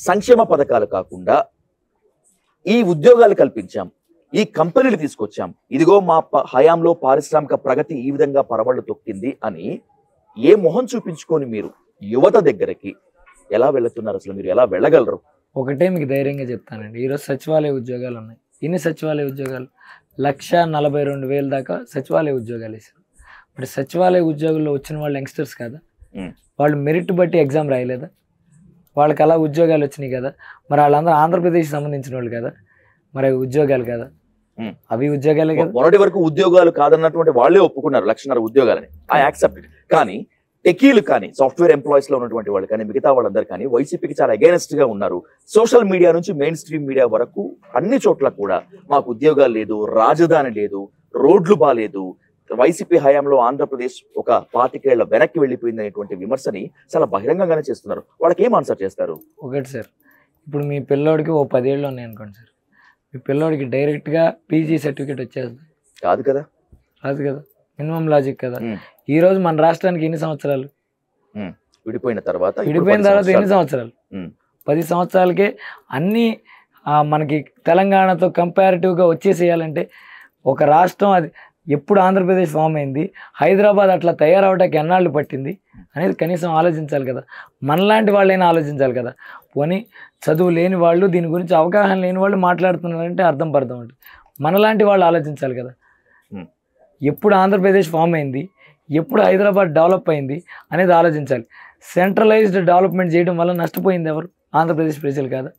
సంక్షేమ పథకాలు కాకుండా ఈ ఉద్యోగాలు కల్పించాం, ఈ కంపెనీలు తీసుకొచ్చాం, ఇదిగో మా హయాంలో పారిశ్రామిక ప్రగతి ఈ విధంగా పరవళ్ళు తొక్కింది అని ఏ మొహం చూపించుకొని మీరు యువత దగ్గరికి ఎలా వెళ్తున్నారు? అసలు మీరు ఎలా వెళ్ళగలరు? ఒకటే మీకు ధైర్యంగా చెప్తానండి, ఈరోజు సచివాలయ ఉద్యోగాలు ఉన్నాయి. ఎన్ని సచివాలయ ఉద్యోగాలు? 1,42,000 దాకా సచివాలయ ఉద్యోగాలు వేసారు. ఇప్పుడు సచివాలయ ఉద్యోగుల్లో వచ్చిన వాళ్ళు యంగ్స్టర్స్ కదా, వాళ్ళు మెరిట్ బట్టి ఎగ్జామ్ రాయలేదా? వాళ్ళకి అలా ఉద్యోగాలు వచ్చినాయి కదా. మరి వాళ్ళందరూ ఆంధ్రప్రదేశ్కి సంబంధించిన వాళ్ళు కదా, మరి అవి ఉద్యోగాలు కదా, అవి ఉద్యోగాలే కదా. మొన్నటి వరకు ఉద్యోగాలు కాదన్నటువంటి వాళ్ళే ఒప్పుకున్నారు 1,50,000 ఉద్యోగాలని. I accept. కానీ టెకీలు కానీ, సాఫ్ట్వేర్ ఎంప్లాయీస్ లో ఉన్నటువంటి వాళ్ళు కానీ, మిగతా వాళ్ళందరూ కానీ వైసీపీకి చాలా అగైనెస్ట్ గా ఉన్నారు. సోషల్ మీడియా నుంచి మెయిన్ స్ట్రీమ్ మీడియా వరకు అన్ని చోట్ల కూడా మాకు ఉద్యోగాలు లేదు, రాజధాని లేదు, రోడ్లు బాలేదు, వైసీపీ హయాంలో ఆంధ్రప్రదేశ్ ఒక 25 ఏళ్ల వెనక్కి వెళ్ళిపోయింది అనేటువంటి విమర్శని చాలా బహిరంగంగానే చేస్తున్నారు. వాళ్ళకి ఏం ఆన్సర్ చేస్తారు? ఒకటి సార్, ఇప్పుడు మీ పిల్లోడికి 10 ఏళ్ళు ఉన్నాయి అనుకోండి సార్, మీ పిల్లోడికి డైరెక్ట్గా పీజీ సర్టిఫికేట్ వచ్చేస్తుంది కాదు కదా? రాదు కదా, మినిమం లాజిక్ కదా. ఈ రోజు మన రాష్ట్రానికి ఎన్ని సంవత్సరాలు? విడిపోయిన తర్వాత ఎన్ని సంవత్సరాలు? 10 సంవత్సరాలకే అన్ని మనకి తెలంగాణతో కంపారిటివ్గా వచ్చేసేయాలంటే ఒక రాష్ట్రం అది ఎప్పుడు ఆంధ్రప్రదేశ్ ఫామ్ అయింది, హైదరాబాద్ అట్లా తయారవడానికి ఎన్నాళ్ళు పట్టింది అనేది కనీసం ఆలోచించాలి కదా. మనలాంటి వాళ్ళైనా ఆలోచించాలి కదా. పోనీ చదువు లేని వాళ్ళు, దీని గురించి అవగాహన లేని వాళ్ళు మాట్లాడుతున్నారంటే అర్థం ఉంటుంది. మనలాంటి వాళ్ళు ఆలోచించాలి కదా. ఎప్పుడు ఆంధ్రప్రదేశ్ ఫామ్ అయింది, ఎప్పుడు హైదరాబాద్ డెవలప్ అయింది అనేది ఆలోచించాలి. సెంట్రలైజ్డ్ డెవలప్మెంట్ చేయడం వల్ల నష్టపోయింది ఎవరు? ఆంధ్రప్రదేశ్ ప్రజలు కాదా?